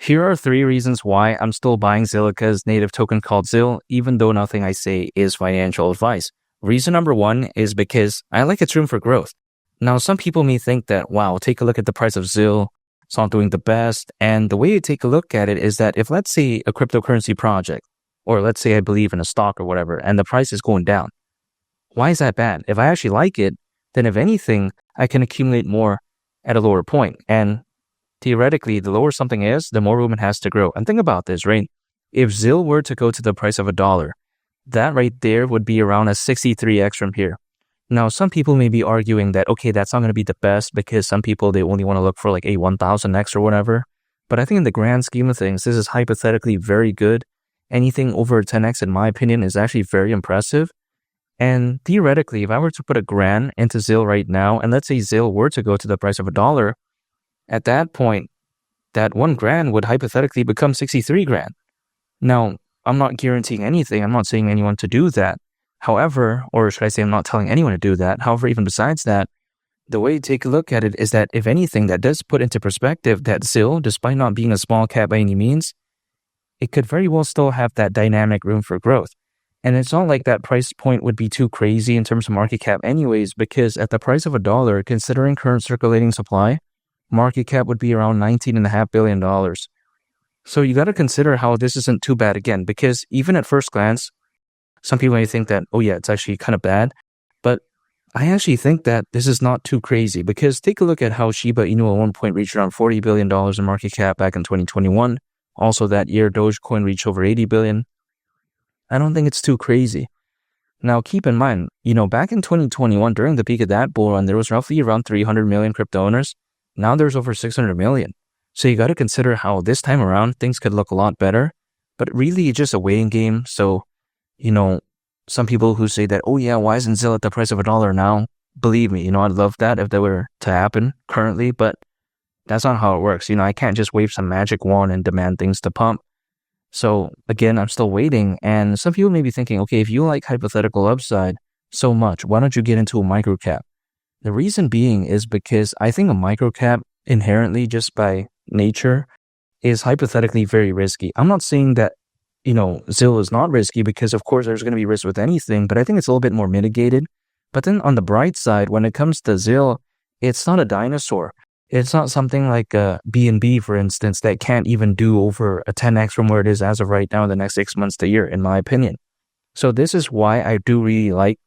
Here are 3 reasons why I'm still buying Zilliqa's native token called ZIL, even though nothing I say is financial advice. Reason number 1 is because I like its room for growth. Now, some people may think that, wow, take a look at the price of ZIL, it's not doing the best. And the way you take a look at it is that if, let's say, a cryptocurrency project, or let's say I believe in a stock or whatever, and the price is going down, why is that bad? If I actually like it, then if anything, I can accumulate more at a lower point. And theoretically, the lower something is, the more room it has to grow. And think about this, right? If ZIL were to go to the price of $1, that right there would be around a 63x from here. Now, some people may be arguing that, okay, that's not going to be the best because some people, they only want to look for like a 1000x or whatever. But I think in the grand scheme of things, this is hypothetically very good. Anything over 10x, in my opinion, is actually very impressive. And theoretically, if I were to put $1,000 into ZIL right now, and let's say ZIL were to go to the price of $1, at that point, that $1,000 would hypothetically become 63 grand. Now, I'm not guaranteeing anything. I'm not saying anyone to do that. However, or should I say I'm not telling anyone to do that. However, even besides that, the way to take a look at it is that if anything, that does put into perspective that ZIL, despite not being a small cap by any means, it could very well still have that dynamic room for growth. And it's not like that price point would be too crazy in terms of market cap anyways, because at the price of $1, considering current circulating supply, market cap would be around $19.5 billion. So you got to consider how this isn't too bad again, because even at first glance, some people may think that, oh yeah, it's actually kind of bad. But I actually think that this is not too crazy, because take a look at how Shiba Inu at one point reached around $40 billion in market cap back in 2021. Also that year, Dogecoin reached over 80 billion. I don't think it's too crazy. Now, keep in mind, back in 2021, during the peak of that bull run, there was roughly around 300 million crypto owners. Now there's over 600 million. So you got to consider how this time around things could look a lot better. But really, it's just a waiting game. So, some people who say that, oh yeah, why isn't ZIL at the price of $1 now? Believe me, I'd love that if that were to happen currently, but that's not how it works. I can't just wave some magic wand and demand things to pump. So again, I'm still waiting. And some people may be thinking, okay, if you like hypothetical upside so much, why don't you get into a microcap? The reason being is because I think a microcap inherently, just by nature, is hypothetically very risky. I'm not saying that, ZIL is not risky, because of course there's going to be risk with anything, but I think it's a little bit more mitigated. But then on the bright side, when it comes to ZIL, it's not a dinosaur. It's not something like a BNB, for instance, that can't even do over a 10x from where it is as of right now in the next 6 months to a year, in my opinion. So this is why I do really like,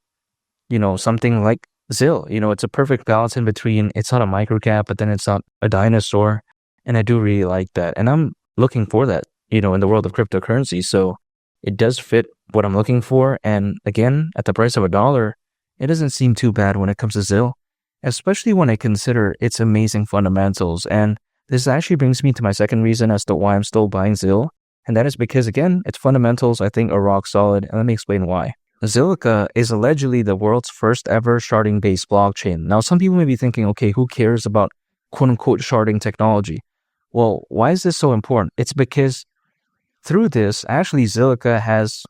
something like ZIL. It's a perfect balance in between. It's not a microcap, but then it's not a dinosaur. And I do really like that. And I'm looking for that, in the world of cryptocurrency. So it does fit what I'm looking for. And again, at the price of $1, it doesn't seem too bad when it comes to ZIL, especially when I consider its amazing fundamentals. And this actually brings me to my second reason as to why I'm still buying ZIL. And that is because, again, its fundamentals, I think, are rock solid. And let me explain why. Zilliqa is allegedly the world's first ever sharding-based blockchain. Now, some people may be thinking, okay, who cares about quote-unquote sharding technology? Well, why is this so important? It's because through this, actually, Zilliqa has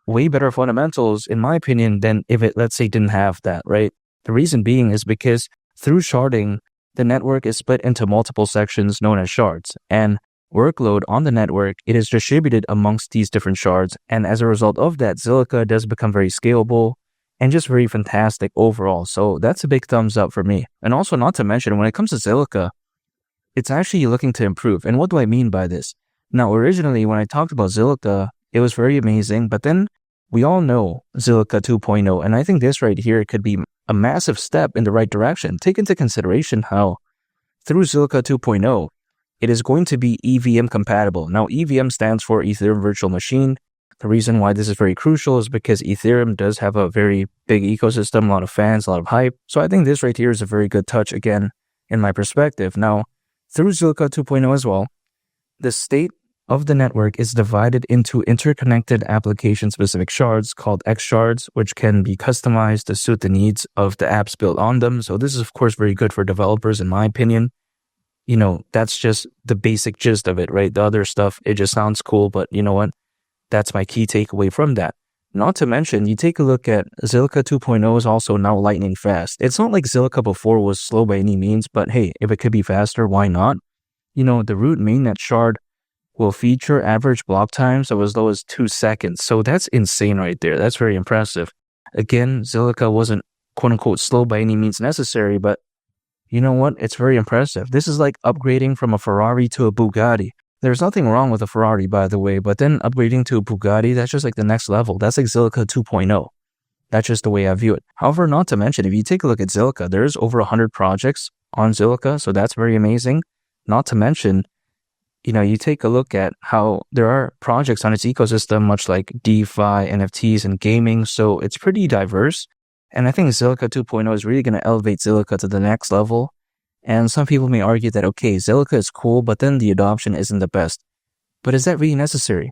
way better fundamentals, in my opinion, than if it, let's say, didn't have that, right? The reason being is because through sharding, the network is split into multiple sections known as shards, and workload on the network, it is distributed amongst these different shards. And as a result of that, Zilliqa does become very scalable and just very fantastic overall. So that's a big thumbs up for me. And also, not to mention, when it comes to Zilliqa, it's actually looking to improve. And what do I mean by this? Now, originally, when I talked about Zilliqa, it was very amazing, but then we all know Zilliqa 2.0, and I think this right here could be a massive step in the right direction. Take into consideration how through Zilliqa 2.0, it is going to be EVM compatible. Now, EVM stands for Ethereum Virtual Machine. The reason why this is very crucial is because Ethereum does have a very big ecosystem, a lot of fans, a lot of hype. So I think this right here is a very good touch, again, in my perspective. Now, through Zilliqa 2.0 as well, the state of the network is divided into interconnected application-specific shards called X shards, which can be customized to suit the needs of the apps built on them. So this is, of course, very good for developers, in my opinion. That's just the basic gist of it, right? The other stuff, it just sounds cool, but you know what? That's my key takeaway from that. Not to mention, you take a look at Zilliqa 2.0 is also now lightning fast. It's not like Zilliqa before was slow by any means, but hey, if it could be faster, why not? The root mainnet shard will feature average block times of as low as 2 seconds. So that's insane right there. That's very impressive. Again, Zilliqa wasn't quote unquote slow by any means necessary, but you know what? It's very impressive. This is like upgrading from a Ferrari to a Bugatti. There's nothing wrong with a Ferrari, by the way, but then upgrading to a Bugatti, that's just like the next level. That's like Zilliqa 2.0. That's just the way I view it. However, not to mention, if you take a look at Zilliqa, there's over 100 projects on Zilliqa, so that's very amazing. Not to mention, you take a look at how there are projects on its ecosystem, much like DeFi, NFTs, and gaming, so it's pretty diverse. And I think Zilliqa 2.0 is really going to elevate Zilliqa to the next level. And some people may argue that, okay, Zilliqa is cool, but then the adoption isn't the best. But is that really necessary?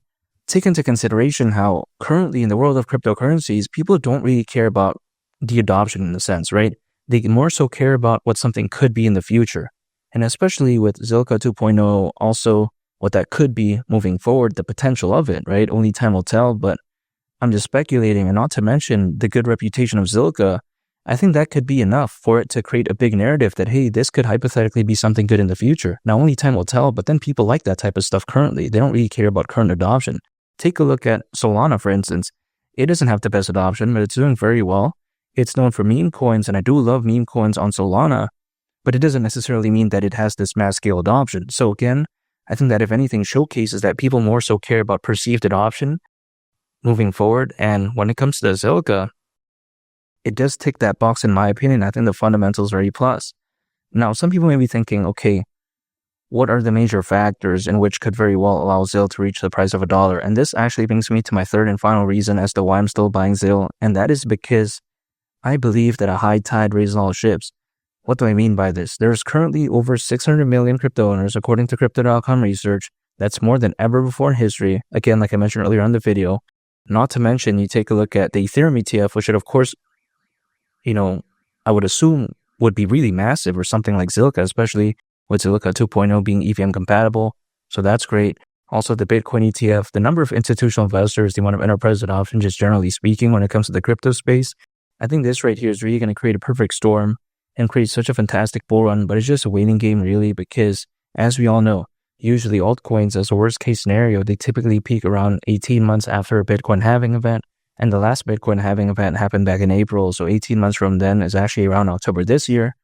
Take into consideration how currently in the world of cryptocurrencies, people don't really care about the adoption in a sense, right? They more so care about what something could be in the future. And especially with Zilliqa 2.0, also what that could be moving forward, the potential of it, right? Only time will tell, but I'm just speculating, and not to mention the good reputation of Zilliqa, I think that could be enough for it to create a big narrative that, hey, this could hypothetically be something good in the future. Now, only time will tell, but then people like that type of stuff currently. They don't really care about current adoption. Take a look at Solana, for instance. It doesn't have the best adoption, but it's doing very well. It's known for meme coins, and I do love meme coins on Solana, but it doesn't necessarily mean that it has this mass scale adoption. So again, I think that if anything showcases that people more so care about perceived adoption moving forward. And when it comes to the Zilliqa, it does tick that box in my opinion. I think the fundamentals are A+. Now, some people may be thinking, okay, what are the major factors in which could very well allow ZIL to reach the price of $1? And this actually brings me to my third and final reason as to why I'm still buying ZIL. And that is because I believe that a high tide raises all ships. What do I mean by this? There's currently over 600 million crypto owners according to Crypto.com research. That's more than ever before in history. Again, like I mentioned earlier on the video. Not to mention, you take a look at the Ethereum ETF, which should, of course, I would assume would be really massive, or something like Zilliqa, especially with Zilliqa 2.0 being EVM compatible. So that's great. Also, the Bitcoin ETF, the number of institutional investors, the amount of enterprise adoption, just generally speaking, when it comes to the crypto space, I think this right here is really going to create a perfect storm and create such a fantastic bull run. But it's just a waiting game, really, because as we all know, usually altcoins, as a worst case scenario, they typically peak around 18 months after a Bitcoin halving event. And the last Bitcoin halving event happened back in April. So 18 months from then is actually around October this year.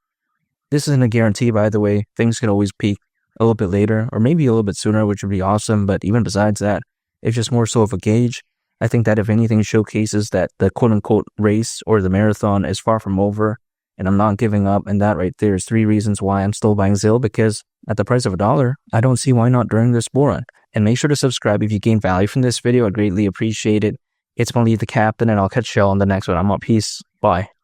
This isn't a guarantee, by the way. Things can always peak a little bit later, or maybe a little bit sooner, which would be awesome. But even besides that, it's just more so of a gauge. I think that if anything showcases that the quote unquote race or the marathon is far from over, and I'm not giving up. And that right there is 3 reasons why I'm still buying ZIL, because at the price of $1, I don't see why not during this bull run. And make sure to subscribe if you gain value from this video. I'd greatly appreciate it. It's Malik the Captain, and I'll catch y'all on the next one. I'm out. Peace. Bye.